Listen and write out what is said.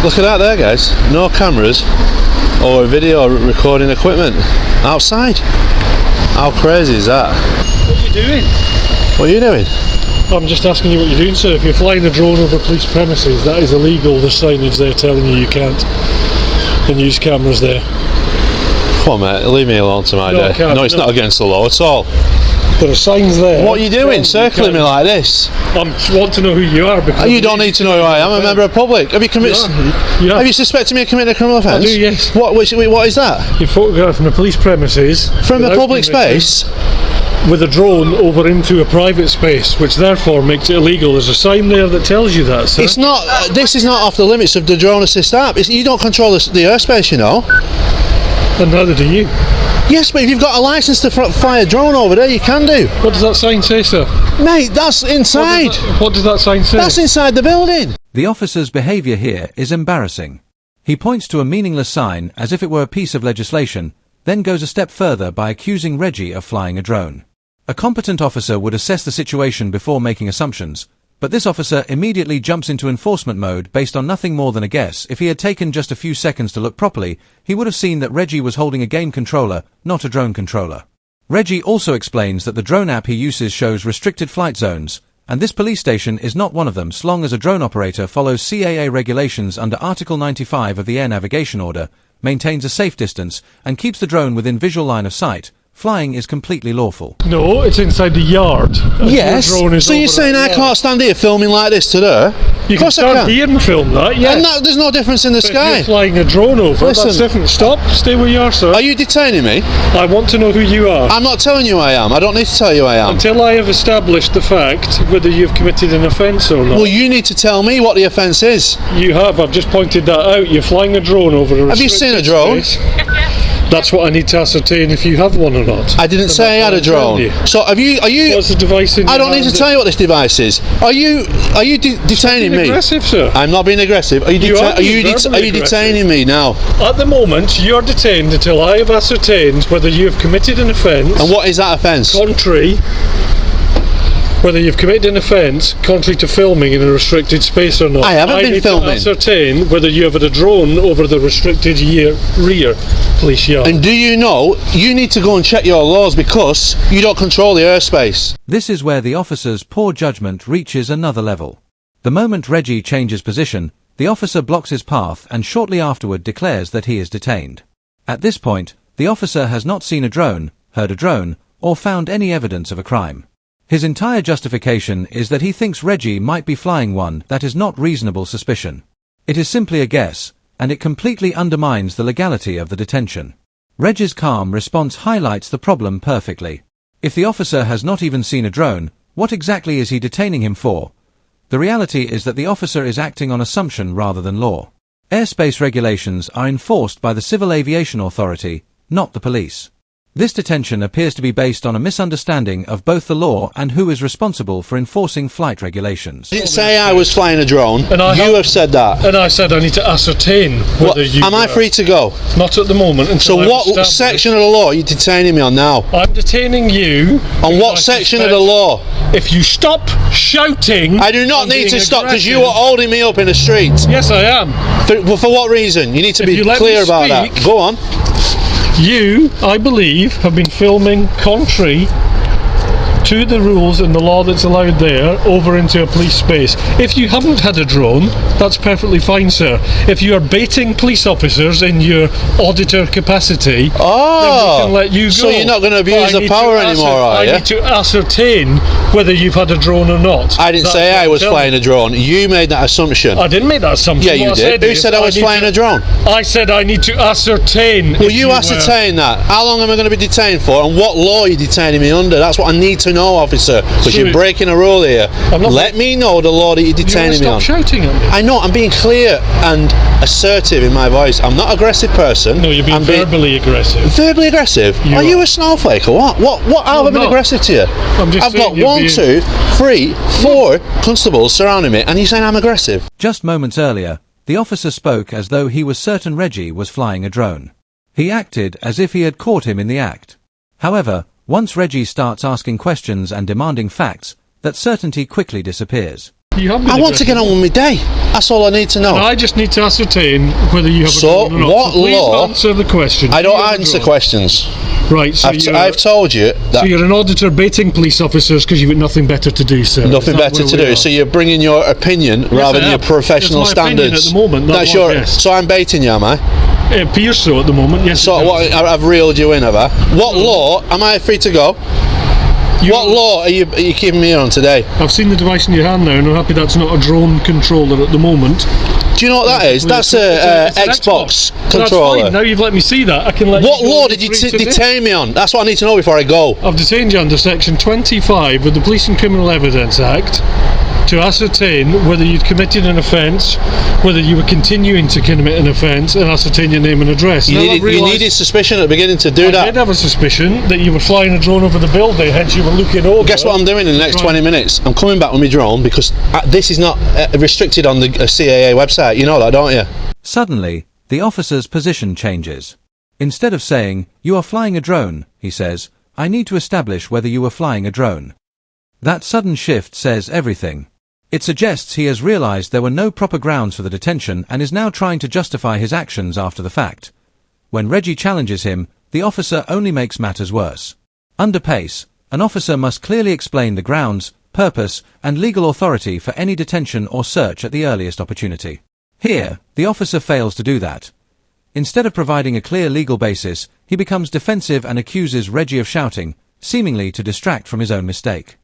Look at that there, guys. No cameras or video recording equipment outside. How crazy is that? What are you doing? What are you doing? I'm just asking you what you're doing, sir. If you're flying a drone over police premises, that is illegal. There's signage there telling you can't and use cameras there. Come on, mate, leave me alone to my day. No, it's not against the law at all. There are signs there. What are you doing, circling me like this? I want to know who you are. Because you don't need to know who I am. I'm a member of the public. Have you committed? Yeah. Have you suspected me of committing a criminal offence? I do, yes. What is that? You're photographing the police premises from a public space with a drone over into a private space, which therefore makes it illegal. There's a sign there that tells you that, sir. It's not. This is not off the limits of the drone assist app. You don't control the airspace, you know. And neither do you. Yes, but if you've got a licence to fly a drone over there, you can do. What does that sign say, sir? Mate, that's inside. What does that sign say? That's inside the building. The officer's behaviour here is embarrassing. He points to a meaningless sign as if it were a piece of legislation, then goes a step further by accusing Reggie of flying a drone. A competent officer would assess the situation before making assumptions, but this officer immediately jumps into enforcement mode based on nothing more than a guess. If he had taken just a few seconds to look properly, he would have seen that Reggie was holding a game controller, not a drone controller. Reggie also explains that the drone app he uses shows restricted flight zones, and this police station is not one of them so long as a drone operator follows CAA regulations under Article 95 of the Air Navigation Order, maintains a safe distance, and keeps the drone within visual line of sight. Flying is completely lawful. No, it's inside the yard. Yes. So you're saying I can't stand here filming like this today? You can stand here and film that, yes. And there's no difference in the sky. If you're flying a drone over, that's different. Stop. Stay where you are, sir. Are you detaining me? I want to know who you are. I'm not telling you who I am. I don't need to tell you who I am. Until I have established the fact whether you've committed an offence or not. Well, you need to tell me what the offence is. You have. I've just pointed that out. You're flying a drone over a restricted space. Have you seen a drone? That's what I need to ascertain if you have one or not. I didn't say I had a drone. So are you? What's the device in your I don't need to tell you what this device is. Are you detaining me? Aggressive, sir. I'm not being aggressive. Are you detaining me now? At the moment, you're detained until I have ascertained whether you have committed an offence. And what is that offence? Whether you've committed an offence contrary to filming in a restricted space or not. I haven't been filming. I need to ascertain whether you have had a drone over the restricted rear police yard. And do you know, you need to go and check your laws because you don't control the airspace. This is where the officer's poor judgment reaches another level. The moment Reggie changes position, the officer blocks his path and shortly afterward declares that he is detained. At this point, the officer has not seen a drone, heard a drone, or found any evidence of a crime. His entire justification is that he thinks Reggie might be flying one that is not reasonable suspicion. It is simply a guess, and it completely undermines the legality of the detention. Reggie's calm response highlights the problem perfectly. If the officer has not even seen a drone, what exactly is he detaining him for? The reality is that the officer is acting on assumption rather than law. Airspace regulations are enforced by the Civil Aviation Authority, not the police. This detention appears to be based on a misunderstanding of both the law and who is responsible for enforcing flight regulations. I didn't say I was flying a drone. You have said that. And I said I need to ascertain whether you... Am I free to go? Not at the moment. So what section of the law are you detaining me on now? I'm detaining you... On what section of the law? If you stop shouting... I do not need to stop because you are holding me up in the street. Yes, I am. For what reason? You need to be clear about that. Go on. You, I believe, have been filming contrary to the rules and the law that's allowed there over into a police space. If you haven't had a drone, that's perfectly fine, sir. If you are baiting police officers in your auditor capacity, then we can let you go. So you're not going to abuse the power anymore, are you? I need to ascertain whether you've had a drone or not. I didn't say I was flying a drone. You made that assumption. I didn't make that assumption. Yeah, you did. Who said I was flying a drone? I said I need to ascertain. Well, you ascertain that. How long am I going to be detained for, and what law are you detaining me under? That's what I need to know, officer, because you're breaking a rule here. Let me know the law that you're detaining me on. Stop shouting at me. I know, I'm being clear and assertive in my voice. I'm not an aggressive person. No, you're being verbally aggressive. Verbally aggressive? Are you a snowflake or what? How have I been aggressive to you? I've got 1, 2, 3, 4 constables surrounding me, and you're saying I'm aggressive? Just moments earlier, the officer spoke as though he was certain Reggie was flying a drone. He acted as if he had caught him in the act. However, once Reggie starts asking questions and demanding facts, that certainty quickly disappears. You have been I want to get on with my day. That's all I need to know. I just need to ascertain whether you have a So, drone or not. what So please law- answer the question. I Do you don't have a answer drone? questions. Right, so I've told you that so you're an auditor baiting police officers because you've got nothing better to do, sir. nothing Is that better where to we do. are? So you're bringing your opinion rather than I your am. professional It's my opinion standards. at the moment, That's not your. yes. So I'm baiting you, am I? It appears so at the moment, yes. So it what? does. I've reeled you in, have I? What law? Am I free to go? What law are you keeping me on today? I've seen the device in your hand now, and I'm happy that's not a drone controller at the moment. Do you know what that is? That's a It's an Xbox That's controller. fine. Now you've let me see that. I can let What you go law on did you free today. detain me on? That's what I need to know before I go. I've detained you under Section 25 of the Police and Criminal Evidence Act to ascertain whether you'd committed an offence, whether you were continuing to commit an offence, and ascertain your name and address. You Now, I've needed realised suspicion at the beginning to do I did that. have a suspicion that you were flying a drone over the building, hence you were looking over. Guess what I'm doing in the next 20 minutes? I'm coming back with my drone because this is not restricted on the CAA website. You know that, don't you? Suddenly, the officer's position changes. Instead of saying, "You are flying a drone," he says, "I need to establish whether you were flying a drone." That sudden shift says everything. It suggests he has realized there were no proper grounds for the detention and is now trying to justify his actions after the fact. When Reggie challenges him, the officer only makes matters worse. Under PACE, an officer must clearly explain the grounds, purpose, and legal authority for any detention or search at the earliest opportunity. Here, the officer fails to do that. Instead of providing a clear legal basis, he becomes defensive and accuses Reggie of shouting, seemingly to distract from his own mistake.